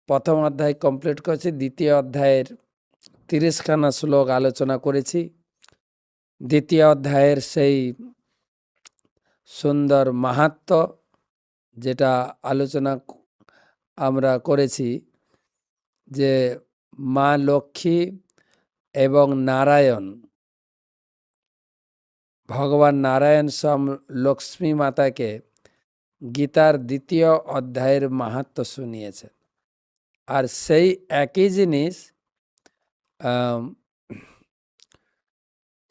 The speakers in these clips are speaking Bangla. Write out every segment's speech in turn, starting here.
প্রথম অধ্যায় কমপ্লিট করেছি, দ্বিতীয় অধ্যায়ের 30খানা শ্লোক আলোচনা করেছি। দ্বিতীয় অধ্যায়ের সেই সুন্দর মাহাত্ম্য যেটা আলোচনা আমরা করেছি, যে মা লক্ষ্মী এবং নারায়ণ, ভগবান নারায়ণ স্বয়ং লক্ষ্মী মাতাকে গীতার দ্বিতীয় অধ্যায়ের মাহাত্ম্য শুনিয়েছেন। আর সেই একই জিনিস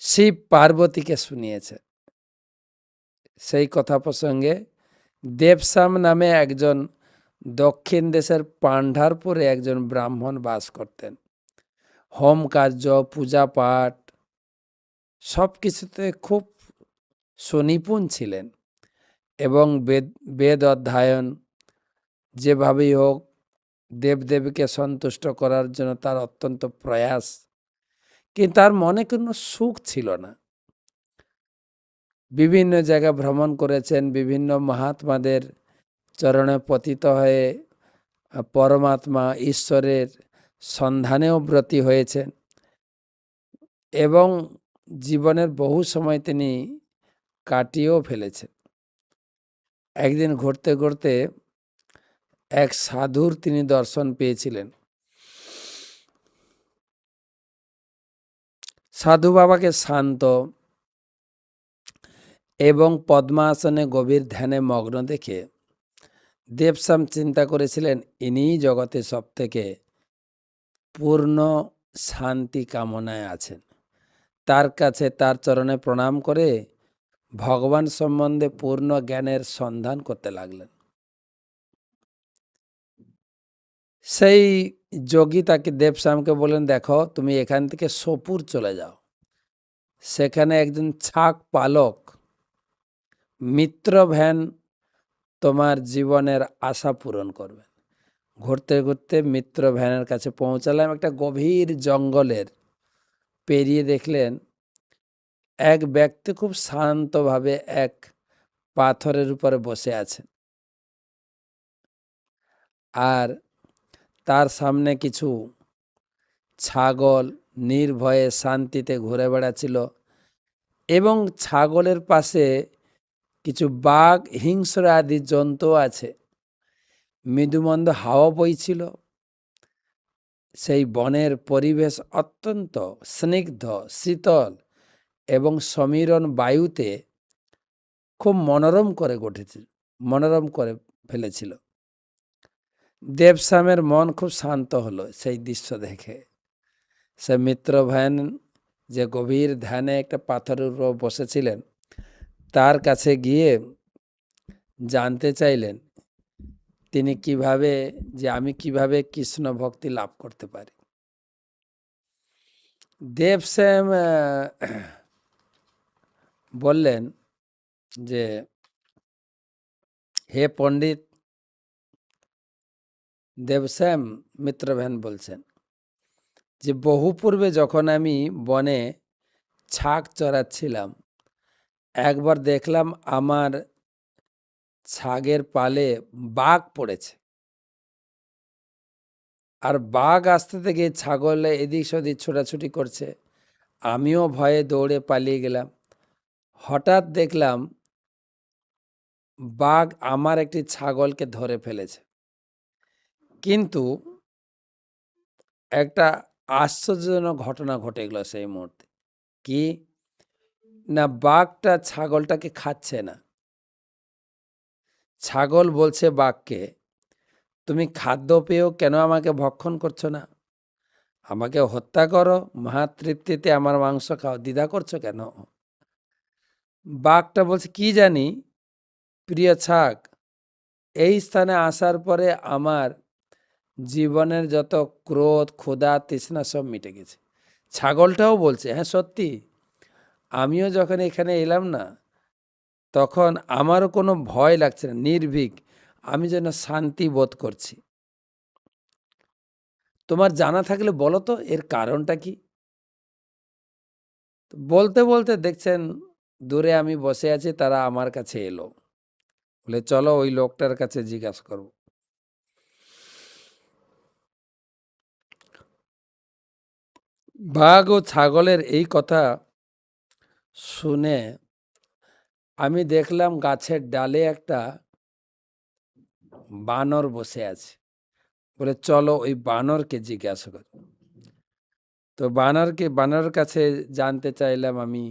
শিব পার্বতীকে শুনিয়েছে। সেই কথা প্রসঙ্গে দেবশ্যাম নামে একজন দক্ষিণ দেশের পান্ডারপুরে একজন ব্রাহ্মণ বাস করতেন। হোম কার্য, পূজা পাঠ সব কিছুতে খুব সুনিপুণ ছিলেন এবং বেদ অধ্যয়ন যেভাবেই হোক দেবদেবীকে সন্তুষ্ট করার জন্য তার অত্যন্ত প্রয়াস, কিন্তু তার মনে কোনো সুখ ছিল না। বিভিন্ন জায়গা ভ্রমণ করেছেন, বিভিন্ন মহাত্মাদের চরণে পতিত হয়ে পরমাত্মা ঈশ্বরের সন্ধানেও ব্রতী হয়েছেন এবং জীবনের বহু সময় তিনি কাটিয়েও ফেলেছেন। একদিন ঘুরতে ঘুরতে এক সাধুর তিনি দর্শন পেয়েছিলেন। সাধু বাবাকে শান্ত এবং পদ্মাসনে গভীর ধ্যানে মগ্ন দেখে দেবশ্যাম চিন্তা করেছিলেন, ইনিই জগতে সব থেকে পূর্ণ শান্তি কামনায় আছেন। তার কাছে, তার চরণে প্রণাম করে ভগবান সম্বন্ধে পূর্ণ জ্ঞানের সন্ধান করতে লাগলেন। সেই যোগী তাকে, দেবশ্যামকে বললেন, দেখো তুমি এখান থেকে সোপুর চলে যাও, সেখানে একজন ছাগ পালক মিত্রভ্যান তোমার জীবনের আশা পূরণ করবেন। ঘুরতে ঘুরতে মিত্রভ্যানের কাছে পৌঁছালাম। একটা গভীর জঙ্গলের পেরিয়ে দেখলেন এক ব্যক্তি খুব শান্তভাবে এক পাথরের উপরে বসে আছেন, আর তার সামনে কিছু ছাগল নির্ভয়ে শান্তিতে ঘুরে বেড়াচ্ছিল এবং ছাগলের পাশে কিছু বাঘ, হিংস্র আদি জন্তু আছে। মৃদুমন্দ হাওয়া বইছিল। সেই বনের পরিবেশ অত্যন্ত স্নিগ্ধ, শীতল এবং সমীরণ বায়ুতে খুব মনোরম করে ফেলেছিল। দেবশ্যামের মন খুব শান্ত হলো সেই দৃশ্য দেখে। সে মিত্রভ্যান যে গভীর ধ্যানে একটা পাথরের উপর বসেছিলেন, তার কাছে গিয়ে জানতে চাইলেন তিনি কিভাবে, যে আমি কিভাবে কৃষ্ণ ভক্তি লাভ করতে পারি। দেবশ্যাম বললেন যে, হে পণ্ডিত। দেবশ্যাম মিত্রভ্যান বলছেন যে, বহু পূর্বে যখন আমি বনে ছাগ চড়াচ্ছিলাম, একবার দেখলাম আমার ছাগের পালে বাঘ পড়েছে, আর বাঘ আসতে থেকে ছাগলে এদিক সেদিক ছোটাছুটি করছে। আমিও ভয়ে দৌড়ে পালিয়ে গেলাম। হঠাৎ দেখলাম বাঘ আমার একটি ছাগলকে ধরে ফেলেছে, কিন্তু একটা আশ্চর্যজনক ঘটনা ঘটে গেল সেই মুহূর্তে। কি না, বাঘটা ছাগলটাকে খাচ্ছে না। ছাগল বলছে বাঘকে, তুমি খাদ্য পেয়েও কেন আমাকে ভক্ষণ করছো না? আমাকে হত্যা করো, মহাতৃপ্তিতে আমার মাংস খাও, দ্বিধা করছো কেন? বাঘটা বলছে, কি জানি প্রিয় ছাগ, এই স্থানে আসার পরে আমার জীবনের যত ক্রোধ, ক্ষুধা, তৃষ্ণা সব মিটে গেছে। ছাগলটাও বলছে, হ্যাঁ সত্যি, আমিও যখন এখানে এলাম না, তখন আমারও কোনো ভয় লাগছে না, নির্ভীক, আমি যেন শান্তি বোধ করছি। তোমার জানা থাকলে বলো তো এর কারণটা কি? বলতে বলতে দেখছেন দূরে আমি বসে আছি, তারা আমার কাছে এলো। বলে, চলো ওই লোকটার কাছে জিজ্ঞাসা করবো। বাঘ ও ছাগলের এই কথা শুনে আমি দেখলাম গাছের ডালে একটা বানর বসে আছে। বলে চলো ওই বানরকে জিজ্ঞাসা করি। তো বানরের কাছে জানতে চাইলাম আমি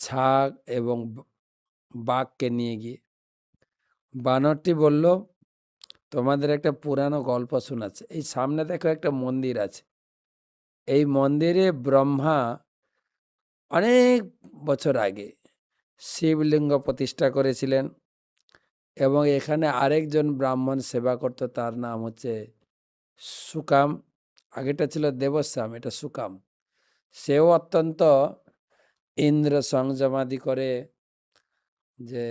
ছাগ এবং বাঘকে নিয়ে গিয়ে। বানরটি বলল, তোমাদের একটা পুরানো গল্প শোনাচ্ছে। এই সামনে দেখো একটা মন্দির আছে, এই মন্দিরে ব্রহ্মা অনেক বছর আগে শিবলিঙ্গ প্রতিষ্ঠা করেছিলেন এবং এখানে আরেকজন ব্রাহ্মণ সেবা করত, তার নাম হচ্ছে সুকাম। আগেটা ছিল দেবশ্যাম, এটা সুকাম। সেও অত্যন্ত ইন্দ্র সংযমাদি করে যে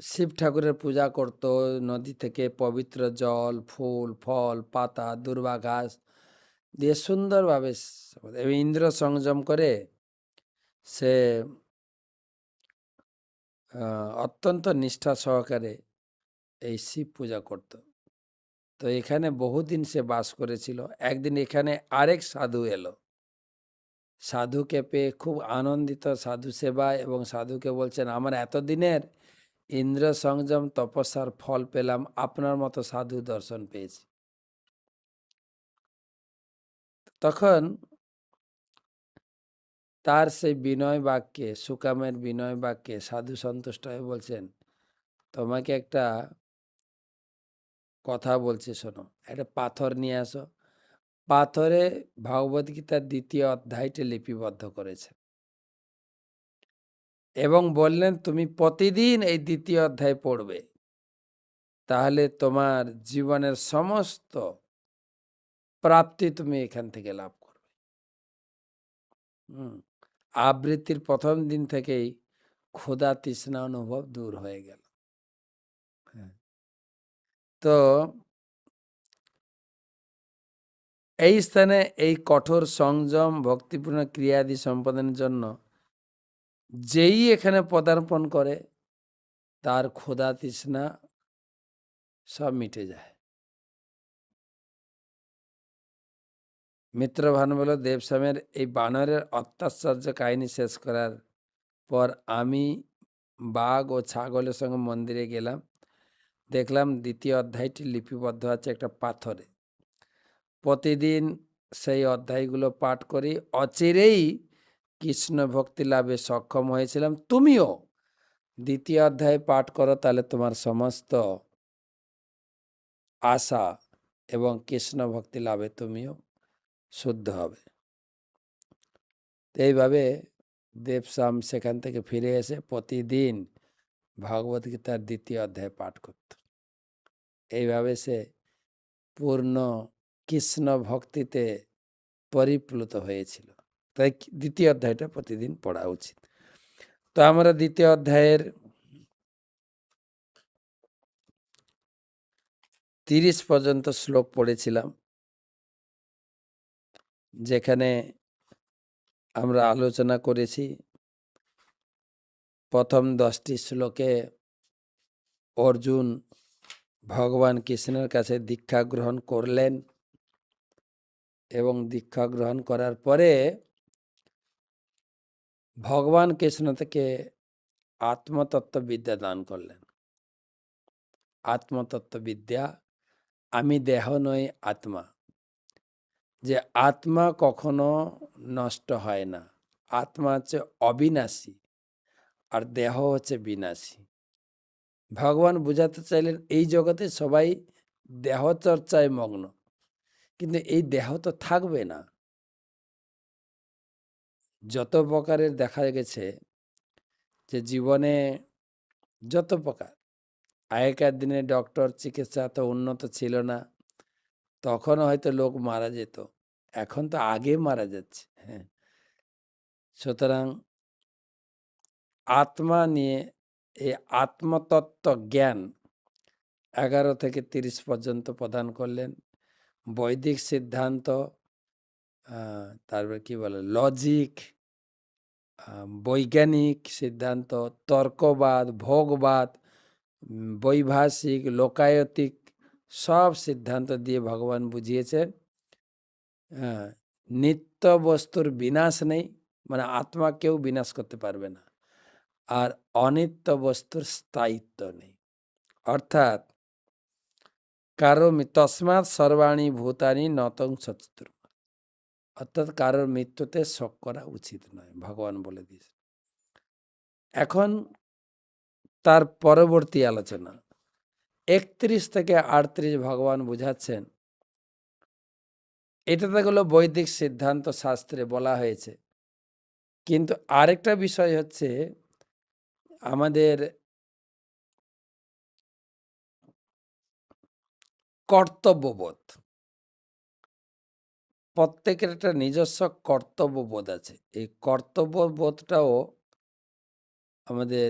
শিব ঠাকুরের পূজা করত। নদী থেকে পবিত্র জল, ফুল, ফল, পাতা, দুর্বা ঘাস দিয়ে সুন্দরভাবে ইন্দ্র সংযম করে সে অত্যন্ত নিষ্ঠা সহকারে এই শিব পূজা করত। তো এখানে বহুদিন সে বাস করেছিল। একদিন এখানে আরেক সাধু এলো। সাধুকে পেয়ে খুব আনন্দিত সাধু সেবা, এবং সাধুকে বলছেন, আমার এতদিনের ইন্দ্র সংযম তপস্যার ফল পেলাম, আপনার মতো সাধু দর্শন পেয়েছি। তখন তার সেই বিনয় বাক্যে, সুকামের বিনয় বাক্যে সাধু সন্তুষ্ট হয়ে বলছেন, তোমাকে একটা কথা বলছি শোনো। একটা পাথর নিয়ে আসো। পাথরে ভগবদ্গীতার 2য় অধ্যায়টি লিপিবদ্ধ করেছে এবং বললেন, তুমি প্রতিদিন এই 2য় অধ্যায় পড়বে, তাহলে তোমার জীবনের সমস্ত প্রাপ্তি তুমি এখান থেকে লাভ করবে। আবৃত্তির প্রথম দিন থেকেই ক্ষুধা তৃষ্ণা অনুভব দূর হয়ে গেল। তো এই স্থানে এই কঠোর সংযম ভক্তিপূর্ণ ক্রিয়াদি সম্পাদনের জন্য যেই এখানে পদার্পণ করে তার ক্ষুধা তৃষ্ণা সব মিটে যায়। মিত্রভানু বলল, দেবশ্যামের এই বানরের অত্যাশ্চর্য কাহিনী শেষ করার পর আমি বাঘ ও ছাগলের সঙ্গে মন্দিরে গেলাম। দেখলাম 2য় অধ্যায়টি লিপিবদ্ধ আছে একটা পাথরে। প্রতিদিন সেই অধ্যায়গুলো পাঠ করি, অচিরেই কৃষ্ণ ভক্তি লাভে সক্ষম হয়েছিলাম। তুমিও 2য় অধ্যায় পাঠ করো, তাহলে তোমার সমস্ত আশা এবং কৃষ্ণ ভক্তি লাভে তুমিও শুদ্ধ হবে। এইভাবে দেবশ্যাম সেখান থেকে ফিরে এসে প্রতিদিন ভগবদ্গীতার 2য় অধ্যায় পাঠ করত। এইভাবে সে পূর্ণ কৃষ্ণ ভক্তিতে পরিপ্লুত হয়েছিল। তাই 2য় অধ্যায়টা প্রতিদিন পড়া উচিত। তো আমরা 2য় অধ্যায়ের 30 পর্যন্ত শ্লোক পড়েছিলাম, যেখানে আমরা আলোচনা করেছি প্রথম 10টি শ্লোকে অর্জুন ভগবান কৃষ্ণের কাছে দীক্ষা গ্রহণ করলেন এবং দীক্ষা গ্রহণ করার পরে ভগবান কৃষ্ণ থেকে আত্মতত্ত্ববিদ্যা দান করলেন। আত্মতত্ত্ববিদ্যা, আমি দেহ নই আত্মা, যে আত্মা কখনো নষ্ট হয় না, আত্মা হচ্ছে অবিনাশী আর দেহ হচ্ছে বিনাশী। ভগবান বুঝাতে চাইলেন এই জগতে সবাই দেহ চর্চায় মগ্ন, কিন্তু এই দেহ তো থাকবে না। যত প্রকারের দেখা গেছে যে জীবনে যত প্রকার, আগেকার দিনে ডক্টর চিকিৎসা তো উন্নত ছিল না, তখন হয়তো লোক মারা যেত, এখন তো আগে মারা যাচ্ছে। হ্যাঁ, সুতরাং আত্মা নিয়ে এই আত্মতত্ত্ব জ্ঞান 11 থেকে 30 পর্যন্ত প্রদান করলেন। বৈদিক সিদ্ধান্ত, তারপরে কি বলে লজিক, বৈজ্ঞানিক সিদ্ধান্ত, তর্কবাদ, ভোগবাদ বৈভাষিক, লোকায়তিক সব সিদ্ধান্ত দিয়ে ভগবান বুঝিয়েছেন নিত্য বস্তুর বিনাশ নেই, মানে আত্মা কেউ বিনাশ করতে পারবে না, আর অনিত্য বস্তুর স্থায়িত্ব নেই। অর্থাৎ তসমাৎ সর্বাণী ভূতানি নতং সচতুর, অর্থাৎ কারোর মৃত্যুতে শোক করা উচিত নয়, ভগবান বলে দিয়েছে। এখন তার পরবর্তী আলোচনা 31 থেকে 38 ভগবান বুঝাচ্ছেন। এটাতে গেল বৈদিক সিদ্ধান্ত, শাস্ত্রে বলা হয়েছে। কিন্তু আরেকটা বিষয় হচ্ছে আমাদের কর্তব্যবোধ। প্রত্যেকের একটা নিজস্ব কর্তব্যবোধ আছে। এই কর্তব্যবোধটাও আমাদের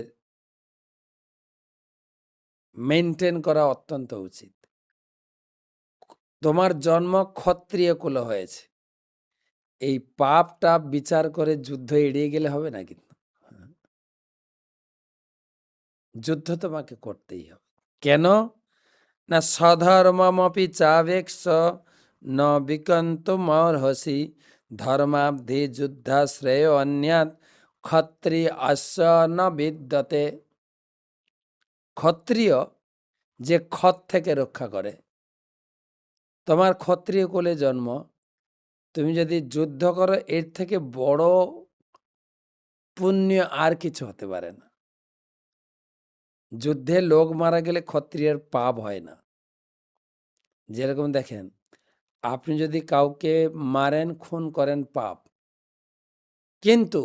মেনটেন করা অত্যন্ত উচিত। তোমার জন্ম ক্ষত্রিয় কুলে হয়েছে, এই পাপ টাপ বিচার করে যুদ্ধ এড়িয়ে গেলে হবে না, কিন্তু যুদ্ধ তোমাকে করতেই হবে। কেন না স্বধর্মমপি চাবেক্ষ ন বিকন্তুমর্হসি ধর্মাব্ধি যুদ্ধাশ্রেয় অন্যাৎ ক্ষত্রিয় অশ্ব ন বিদ্যতে। ক্ষত্রিয় যে ক্ষত থেকে রক্ষা করে, তোমার ক্ষত্রিয় কুলে জন্ম, তুমি যদি যুদ্ধ করো এর থেকে বড় পুণ্য আর কিছু হতে পারে না। যুদ্ধে লোক মারা গেলে ক্ষত্রিয়ের পাপ হয় না। যেরকম দেখেন, আপনি যদি কাউকে মারেন, খুন করেন, পাপ। কিন্তু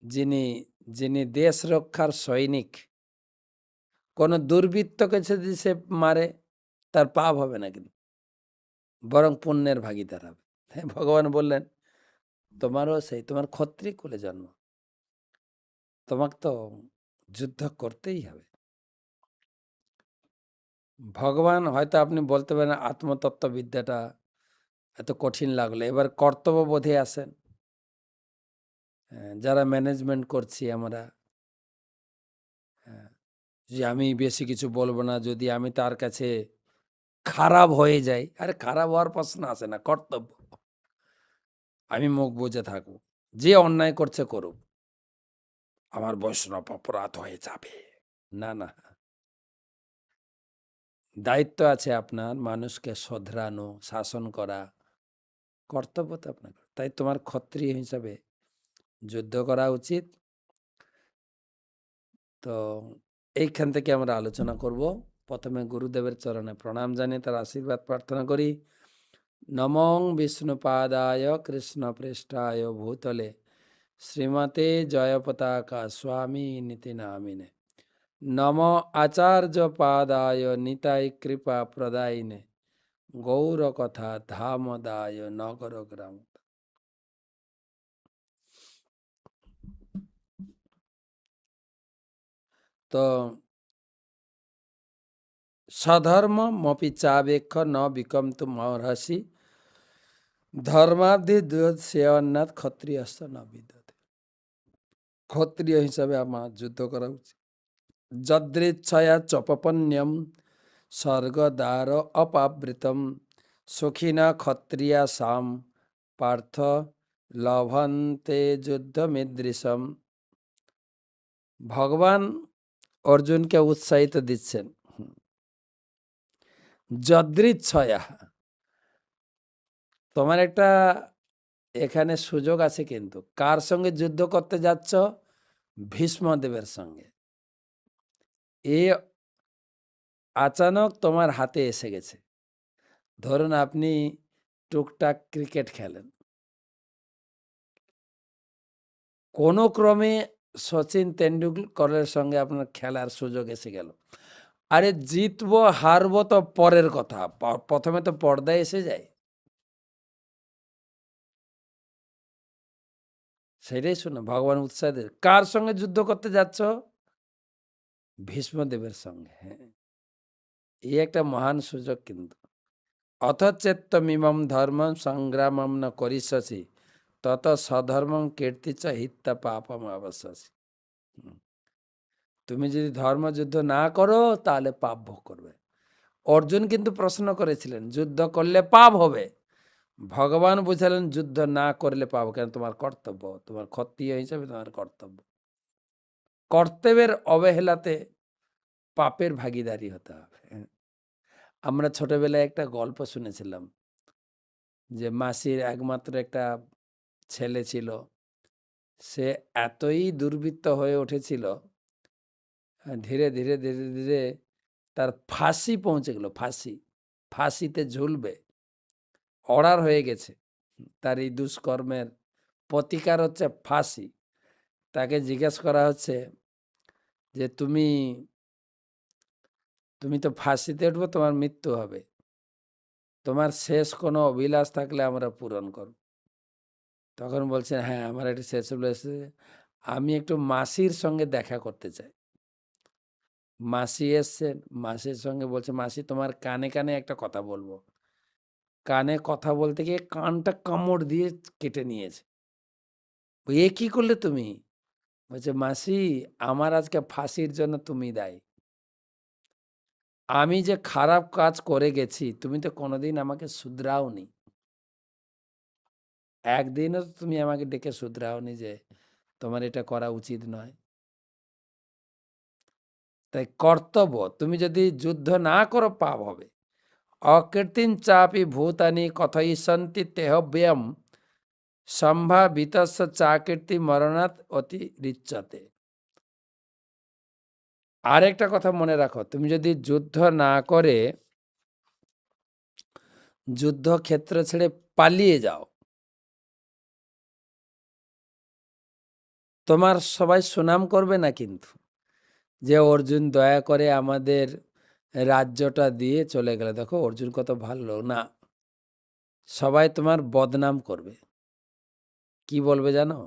যিনি যিনি দেশ রক্ষার সৈনিক, কোনো দুর্বৃত্তকে যদি সে মারে, তার পাপ হবে না, কিন্তু বরং পুণ্যের ভাগিদার হবে। হ্যাঁ, ভগবান বললেন তোমারও সেই, তোমার ক্ষত্রিয় কুলে জন্ম, তোমাকে তো যুদ্ধ করতেই হবে। ভগবান হয়তো আপনি বলতে পারেন আত্মতত্ত্ববিদ্যাটা এত কঠিন লাগলো, এবার কর্তব্যবোধে আসেন। যারা ম্যানেজমেন্ট করছি আমরা, যে আমি বেশি কিছু বলবো না, যদি আমি তার কাছে খারাপ হয়ে যাই। আরে খারাপ হওয়ার প্রশ্ন আসে না, কর্তব্য। আমি মুখ বুজে থাকবো, যে অন্যায় করছে করুক, আমার বৈষ্ণব অপরাধ হয়ে যাবে না। না, দায়িত্ব আছে আপনার, মানুষকে শোধরানো, শাসন করা, কর্তব্য তো আপনার। তাই তোমার ক্ষত্রিয় হিসাবে যুদ্ধ করা উচিত। তো এইখান থেকে আমরা আলোচনা করব। প্রথমে গুরুদেবের চরণে প্রণাম জানিয়ে তার আশীর্বাদ প্রার্থনা করি। নমং বিষ্ণুপাদায় কৃষ্ণপৃষ্ঠায় ভূতলে শ্রীমতে জয়পতাকা স্বামী নীতি নামিনে। নম আচার্য পাদায় নিতাই কৃপা প্রদায়িনে গৌরকথা ধামদায় নগর গ্রাম। তো স্বধর্ম মপি চাবেক্ষ ন বিকম্তু মহর্ষি ধর্মাব্ধি দুর্যোধনাথ ক্ষত্রিয় ন বিদ্যতে। ক্ষত্রিয় হিসাবে আমার যুদ্ধ করা উচিত। যদৃচ্ছয়া চপপন্যম স্বর্গদ্বার অপাবৃতম সুখিনা ক্ষত্রিয়া সাম পার্থ লভন্তে যুদ্ধমিদৃশম। ভগবান অর্জুনকে উৎসাহিত দিচ্ছেন। যদৃচ্ছয়া, তোমার একটা এখানে সুযোগ আছে, কিন্তু কার সঙ্গে যুদ্ধ করতে যাচ্ছ? ভীষ্মদেবের সঙ্গে। এ আচানক তোমার হাতে এসে গেছে। ধরুন আপনি টুকটাক ক্রিকেট খেলেন, কোনো ক্রমে সচিন তেন্ডুলকরের সঙ্গে আপনার খেলার সুযোগ এসে গেল। আরে জিতবো হারবো তো পরের কথা, প্রথমে তো পর্দায় এসে যায়। সেটাই শুনে ভগবান উৎসাহ দেয়। কার সঙ্গে যুদ্ধ করতে যাচ্ছ? ভীষ্মদেবের সঙ্গে। হ্যাঁ, এই একটা মহান সুযোগ। কিন্তু অথচেত্তমিমম ধর্মম সংগ্রামম ন করিষ্যসি তত সধর্মম কীর্তি চ হিত্য পাপম অবশ্যসি। তুমি যদি ধর্মযুদ্ধ না করো তাহলে পাপ ভোগ করবে। অর্জুন কিন্তু প্রশ্ন করেছিলেন যুদ্ধ করলে পাপ হবে, ভগবান বুঝালেন যুদ্ধ না করলে পাপ, কেন তোমার কর্তব্য, তোমার ক্ষত্রিয় হিসাবে তোমার কর্তব্য। কর্তব্যের অবহেলাতে পাপের ভাগীদারি হতে হবে। আমরা ছোটবেলায় একটা গল্প শুনেছিলাম যে মাসির একমাত্র একটা ছেলে ছিল, সে এতই দুর্বৃত্ত হয়ে উঠেছিল, ধীরে ধীরে ধীরে ধীরে তার ফাঁসি পৌঁছে গেল, ফাঁসিতে ঝুলবে, অর্ডার হয়ে গেছে। তার এই দুষ্কর্মের প্রতিকার হচ্ছে ফাঁসি। তাকে জিজ্ঞেস করা হচ্ছে যে তুমি তো ফাঁসিতে উঠবো, তোমার মৃত্যু হবে, তোমার শেষ কোনো অভিলাষ থাকলে আমরা পূরণ করব। তখন বলছেন, হ্যাঁ আমার একটা শেষ অভিলাষ, আমি একটু মাসির সঙ্গে দেখা করতে চাই। মাসি এসছেন, মাসির সঙ্গে বলছে, মাসি তোমার কানে কানে একটা কথা বলবো। কানে কথা বলতে গিয়ে কানটা কামড় দিয়ে কেটে নিয়েছে। এ কি করলে তুমি? বলছে, মাসি আমার আজকে ফাঁসির জন্য তুমি দায়ী। আমি যে খারাপ কাজ করে গেছি তুমি তো কোনোদিন আমাকে শুধরাওনি, একদিনও তুমি আমাকে ডেকে শুধরাওনি যে তোমার এটা করা উচিত নয়। তাই কর্তব্য, তুমি যদি যুদ্ধ না করো পাপ হবে। অকীর্তিন চাপি ভূতানি কথয়িষ্যন্তি তেহব্যয়ম সম্ভাবিতস্য চাকীর্তি মরণাৎ অতি রিচ্যতে। আরেকটা কথা মনে রাখো, তুমি যদি যুদ্ধ না করে যুদ্ধক্ষেত্র ছেড়ে পালিয়ে যাও, তোমার সবাই সুনাম করবে না কিন্তু, যে অর্জুন দয়া করে আমাদের রাজ্যটা দিয়ে চলে গেল, দেখো অর্জুন কত ভালো না। সবাই তোমার বদনাম করবে। কি বলবে জানো?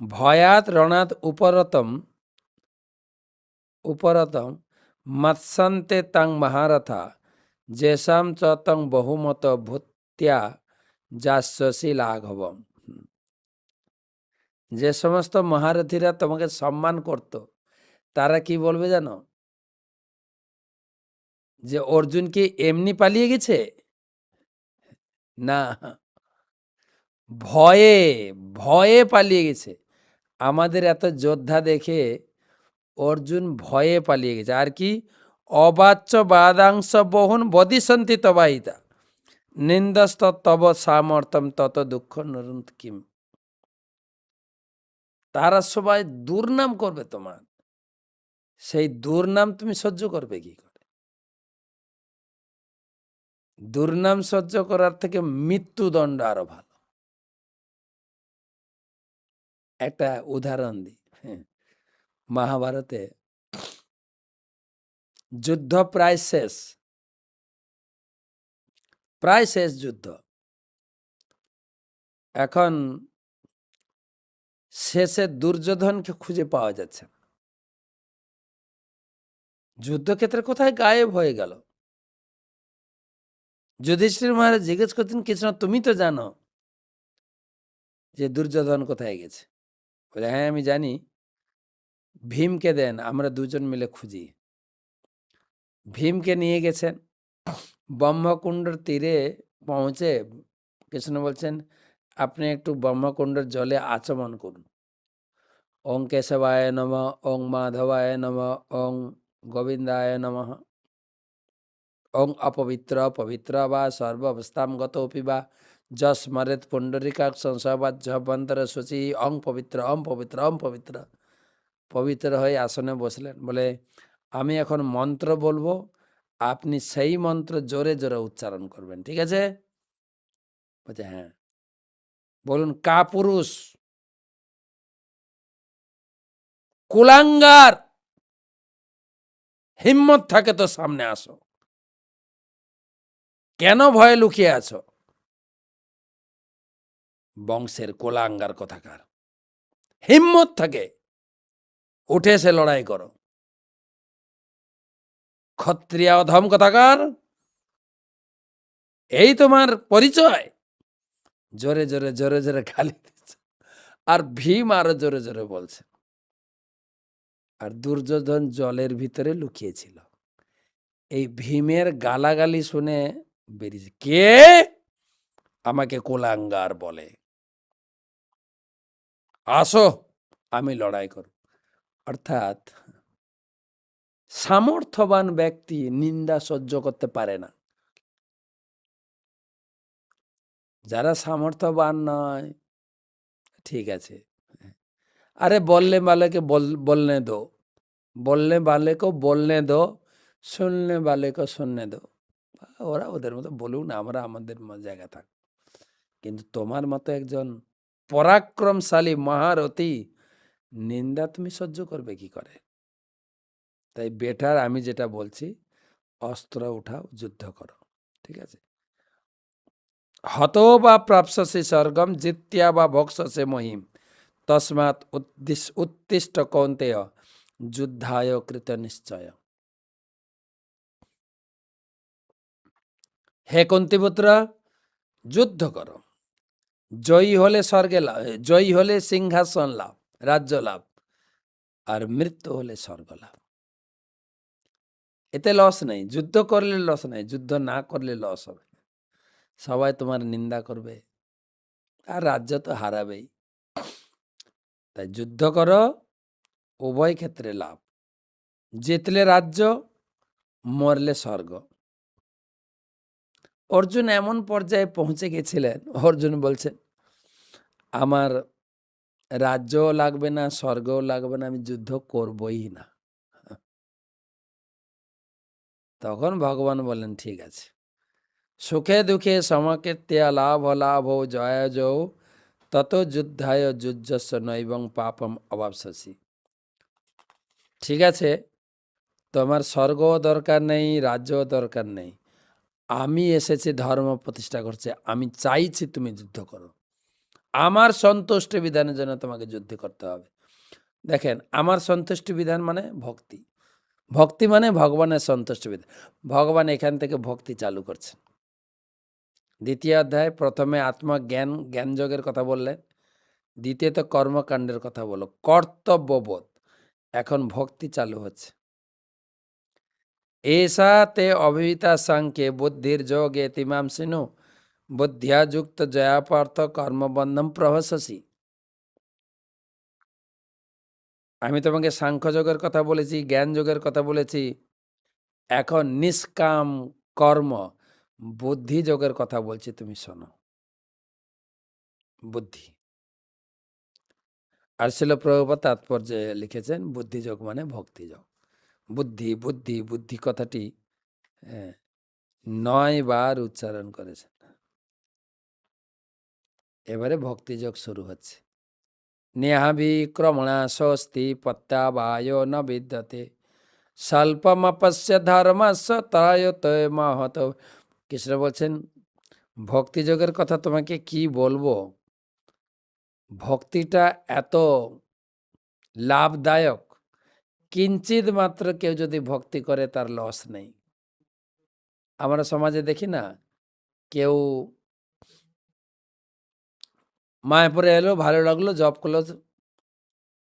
ভয়াত রণাত উপরতম মৎসন্তে তং মহারথা যেসাম চ তং বহুমত ভূত্যা যাস্যসি লাঘবম। যে সমস্ত মহারথীরা তোমাকে সম্মান করত, তারা কি বলবে জানো? যে অর্জুন কি এমনি পালিয়ে গেছে? না, ভয়ে ভয়ে পালিয়ে গেছে। আমাদের এত যোদ্ধা দেখে অর্জুন ভয়ে পালিয়ে গেছে। আর কি? অবাচ্য বাদাংশ বহুন বদিসন্তি তবাহিতা নিন্দস্ত তব সামর্থম তত দুঃখ নরুন্ত কিম। তারা সবাই দুর্নাম করবে তোমার, সেই দুর্নাম তুমি সহ্য করবে কি করে? দুর্নাম সহ্য করার থেকে মৃত্যুদণ্ড আরো ভালো। একটা উদাহরণ দিই। মহাভারতে যুদ্ধ প্রায় শেষ যুদ্ধ। এখন শেষে দুর্যোধনকে খুঁজে পাওয়া যাচ্ছে না। যুদ্ধক্ষেত্রে কোথায় গায়েব হয়ে গেল। যুধিষ্ঠির মহারাজ জিজ্ঞেস করছেন, কৃষ্ণ তুমি তো জানো যে দুর্যোধন কোথায় গেছে? বলে, হ্যাঁ আমি জানি, ভীমকে দেন, আমরা দুজন মিলে খুঁজি। ভীমকে নিয়ে গেছেন। ব্রহ্মকুণ্ডর তীরে পৌঁছে কৃষ্ণ বলছেন, আপনি একটু ব্রহ্মকুণ্ডের জলে আচমন করুন। ওং কেশবায় নমঃ, ওং মাধবায় নমঃ, ওং গোবিন্দায় নমঃ, ওং অপবিত্র পবিত্র বা সর্বাবস্থাম গতোপি বা যস্মরেত পুণ্ডরিকাক্ষং সবাজ্যভ্যন্তর শুচি অং পবিত্র অং পবিত্র অং পবিত্র। পবিত্র হয়ে আসনে বসলেন। বলে, আমি এখন মন্ত্র বলবো, আপনি সেই মন্ত্র জোরে জোরে উচ্চারণ করবেন, ঠিক আছে? বলছে, হ্যাঁ। বলুন, কাপুরুষ, কুলাঙ্গার, হিম্মত থাকে তো সামনে আসো, কেন ভয়ে লুকিয়ে আছো? বংশের কোলাঙ্গার কথাকার, হিম্মত থাকে উঠে এসে লড়াই করো। ক্ষত্রিয় অধম কথাকার, এই তোমার পরিচয়? জোরে জোরে জোরে জোরে গালি দিচ্ছে। আর ভীম আরো জোরে জোরে বলছে। আর দুর্যোধন জলের ভিতরে লুকিয়েছিল। এই ভীমের গালাগালি শুনে বেরিয়েছে, কে আমাকে কুলাঙ্গার বলে, আসো আমি লড়াই করব। অর্থাৎ সামর্থ্যবান ব্যক্তি নিন্দা সহ্য করতে পারে না। যারা সামর্থ্যবান নয়, ঠিক আছে, अरे बोलने वाले के बोलने दो, बोलने वाले को बोलने दो, শুননে वाले को শুননে दो। ওরা ওদের মতো বলুক না, আমরা আমাদের জায়গা থাক। কিন্তু তোমার মতো একজন পরাক্রমশালী মহারথী নিন্দা তুমি সহ্য করবে কি করে? তাই বেটার আমি যেটা বলছি, অস্ত্র উঠাও, যুদ্ধ করো, ঠিক আছে। হতো বা প্রাপ্স্যসি স্বর্গম জিত্যা বা ভক্ষসে মহিম তস্মাৎ উত্তিষ্ঠ কৌন্তেয় যুদ্ধায় কৃত নিশ্চয়। হে কুন্তিপুত্র, যুদ্ধ করো, জয়ী হলে স্বর্গে লাভ, জয়ী হলে সিংহাসন লাভ, রাজ্য লাভ, আর মৃত্যু হলে স্বর্গ লাভ। এতে লস নেই, যুদ্ধ করলে লস নেই, যুদ্ধ না করলে লস হবে। সবাই তোমার নিন্দা করবে আর রাজ্য তো হারাবেই। তাই যুদ্ধ করো, উভয় ক্ষেত্রে লাভ, জিতলে রাজ্য, মরলে স্বর্গ। অর্জুন এমন পর্যায়ে পৌঁছে গেছিলেন, অর্জুন বলছেন আমার রাজ্যও লাগবে না, স্বর্গও লাগবে না, আমি যুদ্ধ করবই না। তখন ভগবান বললেন ঠিক আছে, সুখে দুঃখে সমকীর্তিয়া লাভ লাভ জয় যৌ তত যুদ্ধায় যুজ্জস্ব নৈবং পাপম অবাপসসি। ঠিক আছে, তোমার স্বর্গও দরকার নেই, রাজ্যও দরকার নেই, আমি এসেছি ধর্ম প্রতিষ্ঠা করছে, আমি চাইছি তুমি যুদ্ধ করো, আমার সন্তুষ্টি বিধানের জন্য তোমাকে যুদ্ধ করতে হবে। দেখেন, আমার সন্তুষ্টি বিধান মানে ভক্তি, ভক্তি মানে ভগবানের সন্তুষ্টি বিধান। ভগবান এখান থেকে ভক্তি চালু করছেন। দ্বিতীয় অধ্যায় প্রথমে আত্মজ্ঞান জ্ঞানযোগের কথা বললেন, দ্বিতীয়ত কর্মকাণ্ডের কথা বলো, কর্তব্যবোধ। এখন ভক্তি চালু হচ্ছে। এসা তে অভিহিতা সাংখ্যে বুদ্ধির যোগে তিমাম সিনু বুদ্ধিয়া যুক্ত জয়াপার্থ কর্মবন্ধম প্রহসসি। আমি তোমাকে সাংখ্যযোগের কথা বলেছি, জ্ঞান যোগের কথা বলেছি, এখন নিষ্কাম কর্ম বুদ্ধি যোগের কথা বলছি, তুমি শোনো। বুদ্ধি আর শিল প্রভুপাদ তাৎপর্যে লিখেছেন বুদ্ধিযোগ মানে ভক্তিযোগ। বুদ্ধি বুদ্ধি বুদ্ধি কথাটি 9 বার উচ্চারণ করেছেন। এবারে ভক্তিযোগ শুরু হচ্ছে। নেহাভিক্রমণা স্বস্তি পত্যাবায় ন বিদ্যতে স্বল্পমপস্য ধর্মস্য ত্রায়ত মহত। কৃষ্ণ বলছেন ভক্তিযোগের কথা তোমাকে কি বলবো, ভক্তিটা এত লাভদায়ক, কিঞ্চিত মাত্র কেউ যদি ভক্তি করে তার লস নেই। আমরা সমাজে দেখি না, কেউ মায়াপুরে এলো, ভালো লাগলো, জব করলো,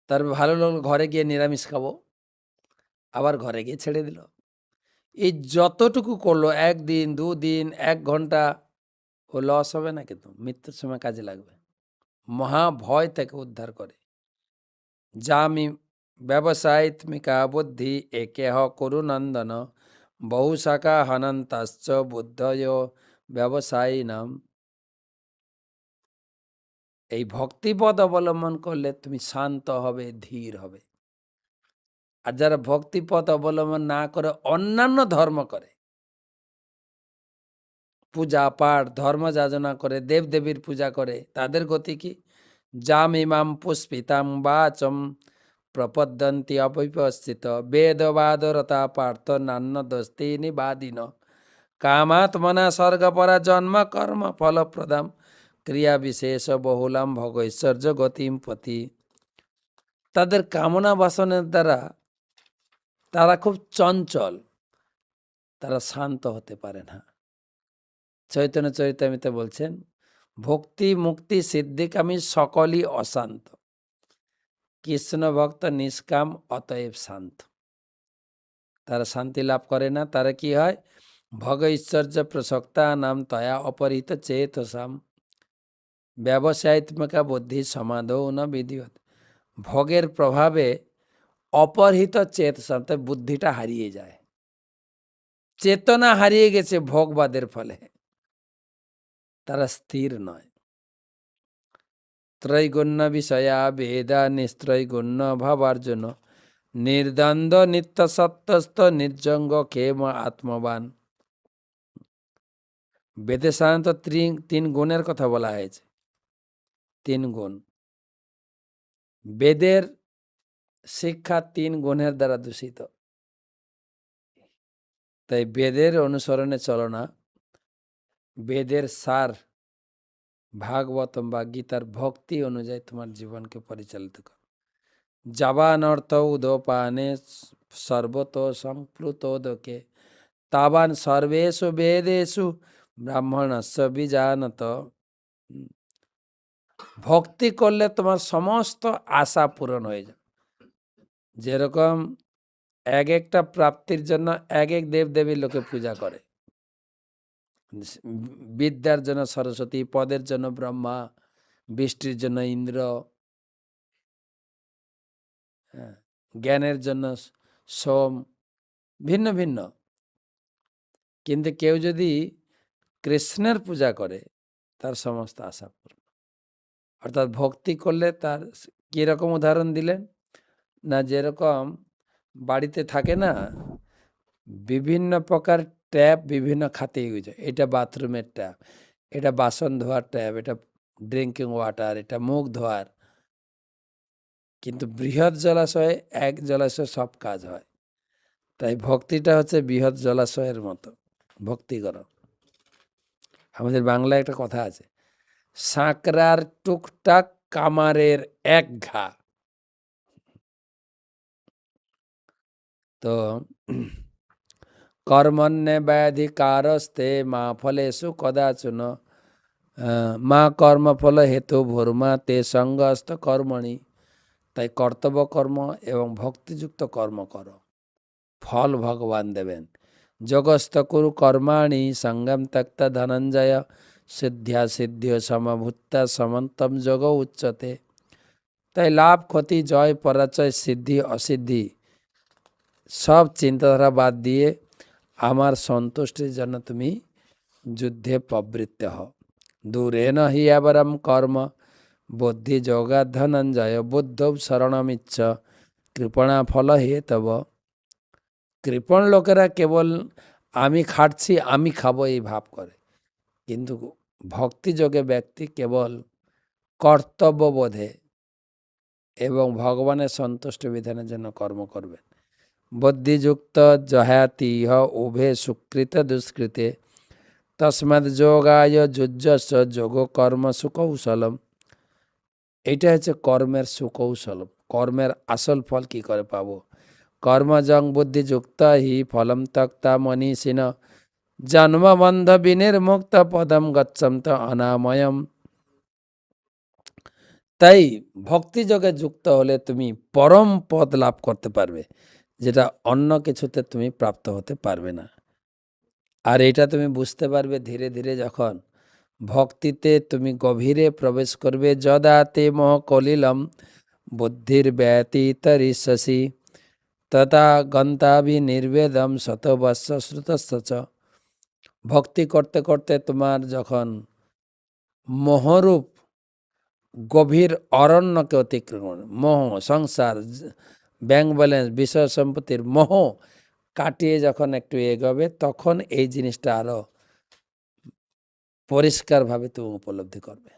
তার ভালো লাগলো, ঘরে গিয়ে নিরামিষ খাবো, আবার ঘরে গিয়ে ছেড়ে দিল। এই যতটুকু করলো, 1 দিন 2 দিন 1 ঘন্টা, ও লস হবে না, কিন্তু মৃত্যুর সময় কাজে লাগবে। মহাভয় থেকে উদ্ধার করে। যামি ব্যবসায়িত্মিকা বুদ্ধি একেহ কুরু নন্দন বহু শাখা হনন্তাশ্চ বুদ্ধয় ব্যবসায়ী নাম। এই ভক্তিপদ অবলম্বন করলে তুমি শান্ত হবে, ধীর হবে। আর যারা ভক্তিপথ অবলম্বন না করে অন্যান্য ধর্ম করে, পূজা পাঠ ধর্ম যাজনা করে, দেবদেবীর পূজা করে, তাদের গতি কি? যাম ইমাম পুষ্পিতাম বাচম প্রপদ্যন্তি অপরিপস্থিত বেদবাদরতা পার্থ নান্য দস্তি নিবাদিন কামাত্মনা স্বর্গপরা জন্ম কর্ম ফলপ্রদাম ক্রিয়া বিশেষ বহুলাম ভগৈশ্বর্য গতিম পতি। তাদের কামনা বাসনের দ্বারা তারা খুব চঞ্চল, তারা শান্ত হতে পারে না। চৈতন্য চরিতামৃতে বলছেন ভক্তি মুক্তি সিদ্ধিকামী সকলই অশান্ত। কৃষ্ণ ভক্ত নিষ্কাম অতএব শান্ত। তারা শান্তি লাভ করে না। তারা কি হয়? ভগ ঈশ্বর্য প্রসক্তা নাম তয়া অপহৃত চেতসাম ব্যবসায়িত্মকা বুদ্ধি সমাধৌ ন বিধিবত। ভোগের প্রভাবে অপহৃত চেতসাম, তাই বুদ্ধিটা হারিয়ে যায়, চেতনা হারিয়ে গেছে ভোগবাদের ফলে, তারা স্থির নয়। ত্রৈগুণ্য বিষয়া বেদা নিস্ত্রৈগুণ্য ভাবার্জুন নির্দ্বন্দ্ব নিত্য সত্যস্থ নির্জঙ্গ ক্ষেম আত্মবান। বেদে সাধারণত তিন গুণের কথা বলা হয়েছে। 3 গুণ। বেদের শিক্ষা 3 গুণের দ্বারা দূষিত। তাই বেদের অনুসরণে চলো না। বেদের সার ভাগবতম বা গীতার ভক্তি অনুযায়ী তোমার জীবনকে পরিচালিত করো। যাবান অর্থ উদোপানে সর্বত সম্প্লুতোদকে তাবান সর্বেষু বেদেষু ব্রাহ্মণস্য বিজানত। ভক্তি করলে তোমার সমস্ত আশা পূরণ হয়ে যাবে। যেরকম এক একটা প্রাপ্তির জন্য এক এক দেবদেবীর লোকে পূজা করে। বিদ্যার জন্য সরস্বতী, পদের জন্য ব্রহ্মা, বৃষ্টির জন্য ইন্দ্র, জ্ঞানের জন্য সোম, ভিন্ন ভিন্ন। কিন্তু কেউ যদি কৃষ্ণের পূজা করে তার সমস্ত আশা পূর্ণ। অর্থাৎ ভক্তি করলে তার কিরকম উদাহরণ দিলেন না, যেরকম বাড়িতে থাকে না বিভিন্ন প্রকার ট্যাপ বিভিন্ন খাতে ইউজ হয়। এটা বাথরুমের ট্যাপ, এটা বাসন ধোয়ার ট্যাপ, এটা ড্রিঙ্কিং ওয়াটার, এটা মুখ ধোয়ার। কিন্তু বৃহৎ জলাশয়ে এক জলাশয়ে সব কাজ হয়। তাই ভক্তিটা হচ্ছে বৃহৎ জলাশয়ের মতো, ভক্তি করো। আমাদের বাংলায় একটা কথা আছে, সাঁকরার টুকটাক কামারের এক ঘা। তো কর্মণ্যে ব্যাধিকারস্তে মা ফলেষু কদাচন মা কর্মফল হেতু ভূর্মা তে সঙ্গস্থ কর্মণি। তাই কর্তব্য কর্ম এবং ভক্তিযুক্ত কর্ম করো, ফল ভগবান দেবেন। যোগস্থ কুরু কর্মাণি সঙ্গম তক্ত ধনঞ্জয় সিদ্ধ্যা সিদ্ধিও সমভূতা সমন্তম যোগ উচ্চতে। তাই লাভ ক্ষতি জয় পরাজয় সিদ্ধি অসিদ্ধি সব চিন্তাধারা বাদ দিয়ে আমার সন্তুষ্টির জন্য তুমি যুদ্ধে প্রবৃত্ত হও। দূরেন হি আবরম কর্ম বুদ্ধি যোগা ধনঞ্জয় বুদ্ধ শরণমিচ্ছ কৃপণা ফল হেতব। কৃপণ লোকেরা কেবল আমি খাটছি আমি খাবো এই ভাব করে, কিন্তু ভক্তিযোগে ব্যক্তি কেবল কর্তব্যবোধে এবং ভগবানের সন্তুষ্ট বিধানের জন্য কর্ম করবেন। বুদ্ধিযুক্ত জহাতি ইহ উভে সুকৃত দুষ্কৃতে তস্মাৎ যোগায় যুজ্জস্ব যোগ কর্ম সুকৌশলম। এটা হচ্ছে কর্মের সুকৌশলম। কর্মের আসল ফল কি করে পাবো? কর্মজং বুদ্ধিযুক্ত হি ফলম তক্তা মনীষিণ জন্মবন্ধ বিনির্মুক্ত পদম গচ্ছন্ত অনাময়ম। তাই ভক্তিযোগে যুক্ত হলে তুমি পরম পদ লাভ করতে পারবে, যেটা অন্য কিছুতে তুমি প্রাপ্ত হতে পারবে না। আর এটা তুমি বুঝতে পারবে ধীরে ধীরে যখন ভক্তিতে তুমি গভীরে প্রবেশ করবে। যদা তে মোহ কলিলম বুদ্ধির ব্যতীতরিষ্যসি তথা গন্তাভি নির্বেদম শতবৎস শ্রুতশ্চ। ভক্তি করতে করতে তোমার যখন মোহরূপ গভীর অরণ্যকে অতিক্রম করে, মোহ সংসার ব্যাংক ব্যালেন্স বিষয় সম্পত্তির মোহ কাটিয়ে যখন একটু এগোবে, তখন এই জিনিসটা আরো পরিষ্কারভাবে তুমি উপলব্ধি করবে।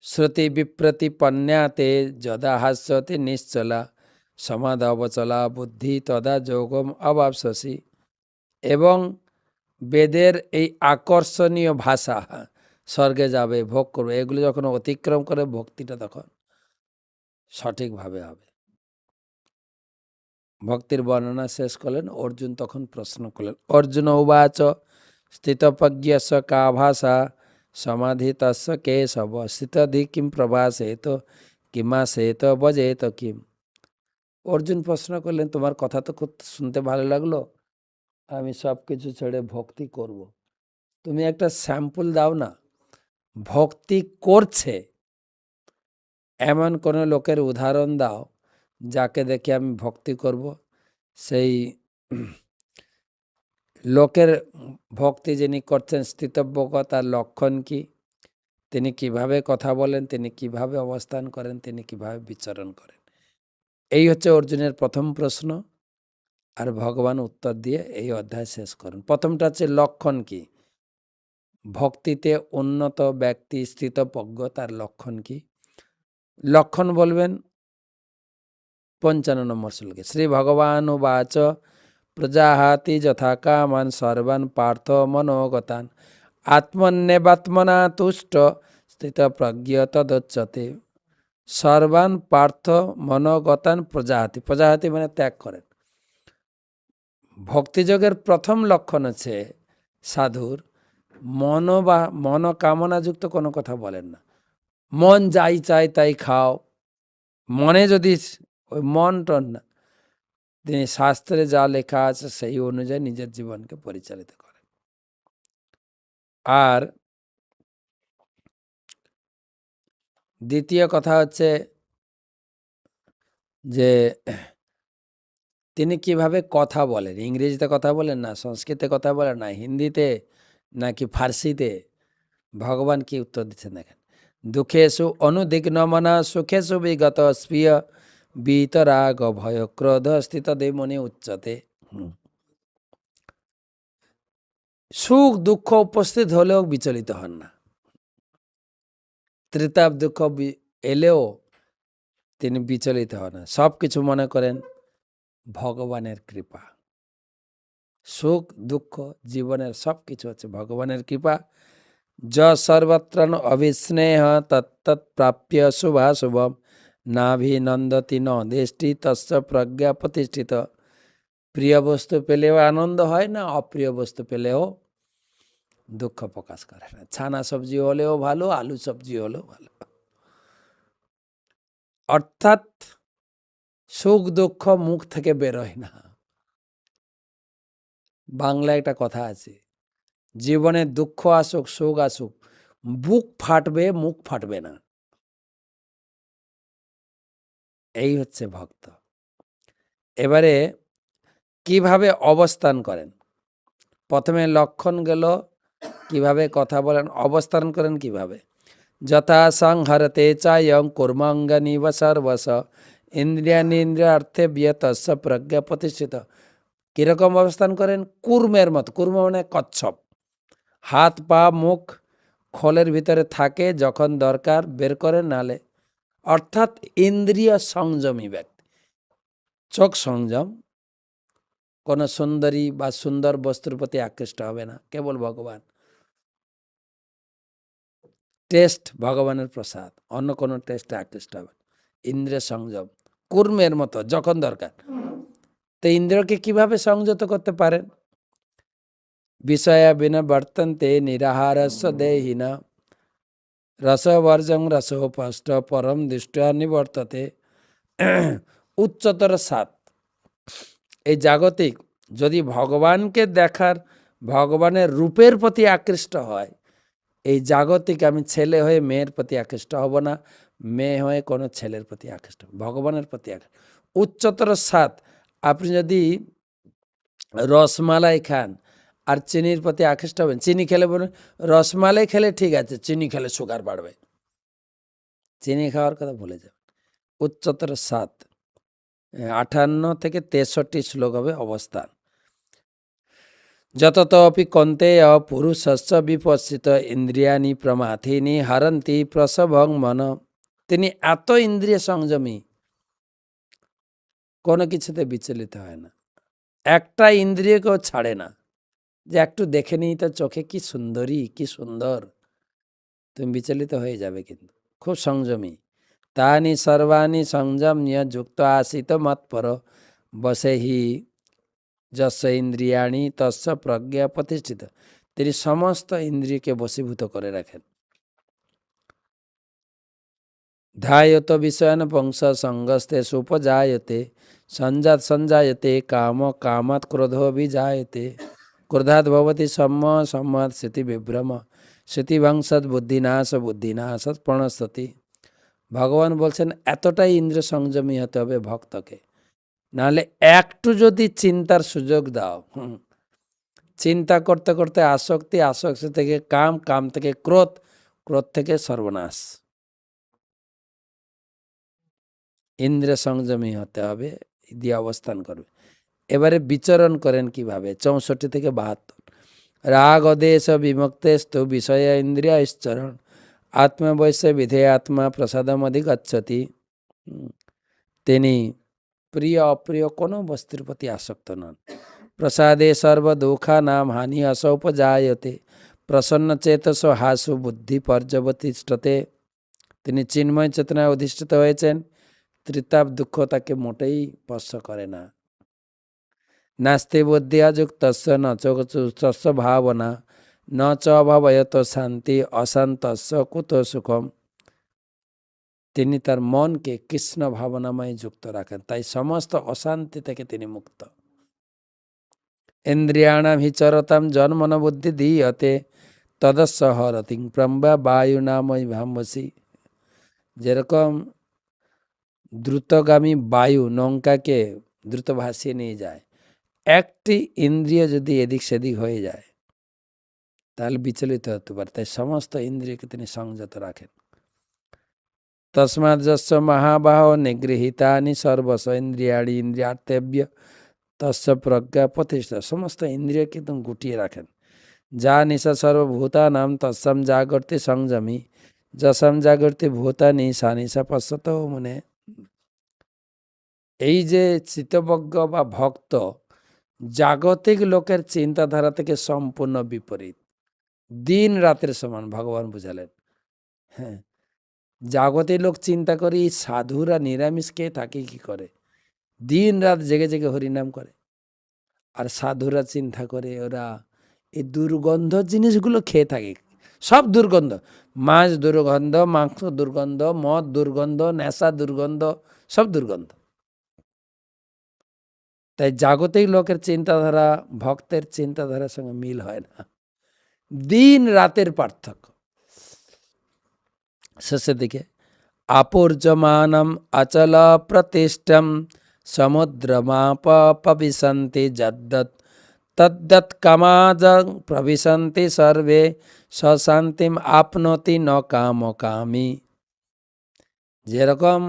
শ্রুতি বিপ্রতিপন্যাতে যদা হাস্যতে নিশ্চলা সমাধ অবচলা বুদ্ধি তদা যোগম অবাপসি। এবং বেদের এই আকর্ষণীয় ভাষা, স্বর্গে যাবে, ভোগ করবে, এগুলো যখন অতিক্রম করে ভক্তিটা তখন সঠিকভাবে হবে। ভক্তির বর্ণনা শেষ করলেন। অর্জুন তখন প্রশ্ন করলেন, অর্জুন উবাচ স্থিতপ্রজ্ঞস্য কা ভাষা সমাধিতস্য কেশব স্থিতধি কিম প্রভাসেত কিমা সেত বজেত কিম। অর্জুন প্রশ্ন করলেন, তোমার কথা তো শুনতে ভালো লাগলো, আমি সব কিছু ছেড়ে ভক্তি করব। তুমি একটা স্যাম্পল দাও না, ভক্তি করছে এমন কোনো লোকের উদাহরণ দাও যাকে দেখে আমি ভক্তি করব। সেই লোকের ভক্তি যিনি করছেন স্থিতব্যতা, তার লক্ষণ কি, তিনি কিভাবে কথা বলেন, তিনি কিভাবে অবস্থান করেন, তিনি কিভাবে বিচরণ করেন। এই হচ্ছে অর্জুনের প্রথম প্রশ্ন। আর ভগবান উত্তর দিয়ে এই অধ্যায় শেষ করেন। প্রথমটা হচ্ছে লক্ষণ কি, ভক্তিতে উন্নত ব্যক্তি স্থিতপ্রজ্ঞ তার লক্ষণ কি। লক্ষণ বলবেন 55 নম্বর শ্লোকে। শ্রী ভগবান উবাচ প্রজাহাতি যথা কামান সর্বান পার্থ মনোগতান আত্মন্যবাত্মনা তুষ্ট স্থিতপ্রজ্ঞ তদোচ্যতে। সর্বান পার্থ মনোগতান প্রজাহাতি, প্রজাহাতি মানে ত্যাগ করেন। ভক্তিযোগের প্রথম লক্ষণ হচ্ছে সাধুর মনোকামনাযুক্ত কোনো কথা বলেন না। মন যাই চাই তাই খাও, মনে যদি ওই মন টন না, তিনি শাস্ত্রে যা লেখা আছে সেই অনুযায়ী নিজের জীবনকে পরিচালিত করেন। আর দ্বিতীয় কথা হচ্ছে যে তিনি কিভাবে কথা বলেন, ইংরেজিতে কথা বলেন না সংস্কৃতে কথা বলেন না হিন্দিতে নাকি ফার্সিতে, ভগবান কি উত্তর দিচ্ছেন দেখেন। দুঃখেষু অনুদিগ্নমনা সুখেষু বিগত স্পীয় বিতরাগ ভয় ক্রোধ স্থিত দেমনি উচ্চতে। সুখ দুঃখ উপস্থিত হলেও বিচলিত হন না, ত্রিতাপ দুঃখ এলেও তিনি বিচলিত হন না, সব কিছু মনে করেন ভগবানের কৃপা। সুখ দুঃখ জীবনের সব কিছু হচ্ছে ভগবানের কৃপা। য সর্বত্র অভিস্নেহ তত্তৎ প্রাপ্য শুভাশুভম নাভিনন্দতি ন দেষ্টি তস্য প্রজ্ঞা প্রতিষ্ঠিত। প্রিয় বস্তু পেলেও আনন্দ হয় না, অপ্রিয় বস্তু পেলেও দুঃখ প্রকাশ করে না। ছানা সবজি হলেও ভালো, আলু সবজি হলেও ভালো। অর্থাৎ সুখ দুঃখ মুখ থেকে বেরোয় না। বাংলায় একটা কথা আছে, জীবনে দুঃখ আসুক সুখ আসুক বুক ফাটবে, মুখ ফাটবে না। এই হচ্ছে ভক্ত। এবারে কিভাবে অবস্থান করেন, প্রথমে লক্ষণ গেল, কিভাবে কথা বলেন, অবস্থান করেন কিভাবে। যথা সংহরতে চায়ং কুর্মাঙ্গানিব সর্বস ইন্দ্রিয়ানিন্দ্রিয়ার্থে বিয়তস্য প্রজ্ঞা প্রতিষ্ঠিত। কিরকম অবস্থান করেন, কুর্মের মতো। কুর্ম মানে কচ্ছপ, হাত পা মুখ খোলের ভিতরে থাকে, যখন দরকার বের করে নালে। অর্থাৎ ইন্দ্রিয় সংযমী ব্যক্তি। চোখ সংযম, কোনো সুন্দরী বা সুন্দর বস্তুর প্রতি আকৃষ্ট হবে না, কেবল ভগবান। টেস্ট ভগবানের প্রসাদ, অন্য কোনো টেস্টে আকৃষ্ট হবে না। ইন্দ্রিয় সংযম, কুর্মের মতো যখন দরকার। তো ইন্দ্রিয়কে কিভাবে সংযত করতে পারেন। বিষয়া বিনা বর্তন্তে নিরাহারস্য দেহিনা রসবর্জং রসোপষ্ট পরম দৃষ্টিয়া নিবর্ততে। উচ্চতর সাত, এই জাগতিক যদি ভগবানকে দেখার, ভগবানের রূপের প্রতি আকৃষ্ট হয়, এই জাগতিক আমি ছেলে হয়ে মেয়ের প্রতি আকৃষ্ট হব না, মেয়ে হয়ে কোনো ছেলের প্রতি আকৃষ্ট, ভগবানের প্রতি আকৃষ্ট। উচ্চতর সাত, আপনি যদি রসমালাই খান আর চিনির প্রতি আকৃষ্ট হবেন, চিনি খেলে বলুন রসমালাই খেলে ঠিক আছে, চিনি খেলে সুগার বাড়বে, চিনি খাওয়ার কথা ভুলে যাবেন। উচ্চতর সাত, 58 থেকে 63 শ্লোক হবে অবস্থান। যততপি কন্তেয় পুরুষস্য বিপশ্চিত ইন্দ্রিয়ানি প্রমাথিনী হারন্তি প্রসভং মন। তিনি এত ইন্দ্রিয় সংযমী, কোনো কিছুতে বিচলিত হয় না, একটা ইন্দ্রিয়কেও ছাড়ে না, যে একটু দেখে নিই তো চোখে কি সুন্দরী কি সুন্দর, তুমি বিচলিত হয়ে যাবে, কিন্তু খুব সংযমী। তানি সর্বাণি সংযম্য যুক্ত আসিত মৎপর বসেহি যস্য ইন্দ্রিয়াণি তস্য প্রজ্ঞা প্রতিষ্ঠিত। তিনি সমস্ত ইন্দ্রিয়কে বশীভূত করে রাখেন। ध्यायत विषयान् पुंस संगस्ते सुपजायते संजात संजायते काम कामात् क्रोधो विजायते क्रोधात् भवति सम्म सम्मात् स्थिति विभ्रम স্মৃতিভংসাৎ বুদ্ধিনাশ বুদ্ধিনাশাৎ প্রণশ্যতি। ভগবান বলছেন এতটাই ইন্দ্রিয় সংযমী হতে হবে ভক্তকে, নাহলে একটু যদি চিন্তার সুযোগ দাও, চিন্তা করতে করতে আসক্তি, আসক্তি থেকে কাম, কাম থেকে ক্রোধ, ক্রোধ থেকে সর্বনাশ। ইন্দ্রিয় সংযমী হতে হবে, দিয়ে অবস্থান করবে। এবারে বিচরণ করেন কিভাবে? 64 থেকে 72। রাগ অদেশ বিমুক্তেস্তু বিষয় ইন্দ্রিয়াশ্চরণ আত্মবৈশ্য বিধে আত্মা প্রসাদম অধিগচ্ছতি। তিনি প্রিয় অপ্রিয় কোনো বস্তুর প্রতি আসক্ত নন। প্রসাদে সর্বদুঃখা নাম হানি অসৌপজায়তে প্রসন্ন চেতস হাসু বুদ্ধি পর্যবতিষ্ঠতে। তিনি চিন্ময় চেতনায় অধিষ্ঠিত হয়েছেন, ত্রিতাপ দুঃখ তাকে মোটেই স্পর্শ করে না। নাস্তি বুদ্ধিয়া যুক্তস্য ন চোখস্য ভাবনা ন চ অভাবয়ত শান্তি অশান্তস্য কুত সুখম। তিনি তার মনকে কৃষ্ণ ভাবনাময় যুক্ত রাখেন, তাই সমস্ত অশান্তি থেকে তিনি মুক্ত। ইন্দ্রিয়াণাম হি চরতাম জন্মন বুদ্ধি দীয়তে তদস্য হরতিং প্রম্বা বায়ু নাময় ভাম্বসী। যেরকম দ্রুতগামী বায়ু নৌকাকে দ্রুত ভাসিয়ে নিয়ে যায়, একটি ইন্দ্রিয় যদি এদিক সেদিক হয়ে যায় তাহলে বিচলিত হতে পারে, তাই সমস্ত ইন্দ্রিয়কে তিনি সংযত রাখেন। তস্মাৎ যস্য মহাবাহ নিগৃহীতানি সর্বস্ব ইন্দ্রিয়াণি ইন্দ্রিয়ার্থেভ্য তস্য প্রজ্ঞা প্রতিষ্ঠা। সমস্ত ইন্দ্রিয়কে তুমি গুটিয়ে রাখেন। যা নিশা সর্বভূতানাম তৎসম জাগর্তি সংযমী যশম জাগর্তি ভূতানি সা নিশা পশ্যত মনে। এই যে চিত্তবজ্ঞ বা ভক্ত জাগতিক লোকের চিন্তাধারা থেকে সম্পূর্ণ বিপরীত, দিন রাতের সমান ভগবান বুঝালেন। হ্যাঁ, জাগতিক লোক চিন্তা করে এই সাধুরা নিরামিষ খেয়ে থাকে কি করে, দিন রাত জেগে জেগে হরিনাম করে। আর সাধুরা চিন্তা করে ওরা এই দুর্গন্ধ জিনিসগুলো খেয়ে থাকে, সব দুর্গন্ধ, মাছ দুর্গন্ধ, মাংস দুর্গন্ধ, মদ দুর্গন্ধ, নেশা দুর্গন্ধ, সব দুর্গন্ধ। তাই জাগতিক লোকের চিন্তাধারা ভক্তের চিন্তাধারার সঙ্গে মিল হয় না, দিন রাতের পার্থক্য। শেষের দিকে আপূর্যমানম অচল প্রতিষ্ঠম সমুদ্রমাপ প্রবিশন্তি যদ্দৎ তদ্দৎ কামাজং প্রবিশন্তি সর্বে সশান্তিম আপনতি ন কামকামী। যেরকম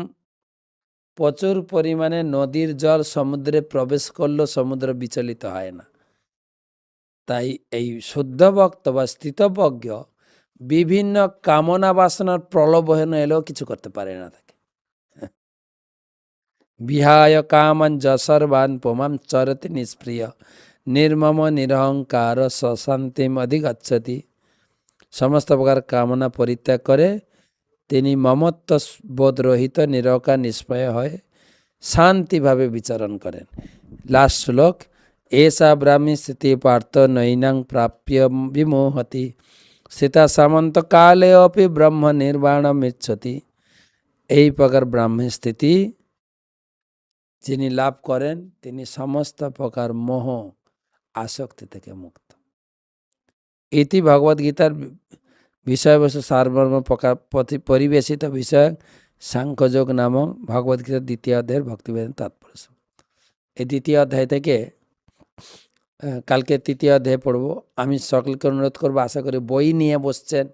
প্রচুর পরিমাণে নদীর জল সমুদ্রে প্রবেশ করলেও সমুদ্র বিচলিত হয় না, তাই এই শুদ্ধ ভক্ত বা স্থিতপ্রজ্ঞ বিভিন্ন কামনা বাসনার প্রলোভন এলেও কিছু করতে পারে না তাকে। বিহায় কামান যশর্বান পুমাম চরতি নিষ্প্রিয় নির্মম নিরহংকার সশান্তিম অধিগচ্ছতি। সমস্ত প্রকার কামনা পরিত্যাগ করে তিনি মমত্ব বোধ রহিত নিরহংকার নিষ্প্রয় হয়ে শান্তিভাবে বিচরণ করেন। লাস্ট শ্লোক, এষা ব্রাহ্মী স্থিতি পার্থ নৈনাং প্রাপ্য বিমোহতি সীতা সামন্ত কালে অপি ব্রহ্ম নির্বাণম ইচ্ছতি। এই প্রকার ব্রাহ্মী স্থিতি যিনি লাভ করেন তিনি সমস্ত প্রকার মোহ আসক্তি থেকে মুক্ত। ইতি ভগবদ্গীতার বিষয়বস্তু সারমর্ম পরিবেশিত বিষয় সাংখ্যযোগ নামক ভগবদ্গীতার দ্বিতীয় অধ্যায়ের ভক্তিবেদান্ত তাৎপর্য। এই দ্বিতীয় অধ্যায় থেকে কালকে তৃতীয় অধ্যায় পড়ব। আমি সকলকে অনুরোধ করবো, আশা করি বই নিয়ে বসছেন,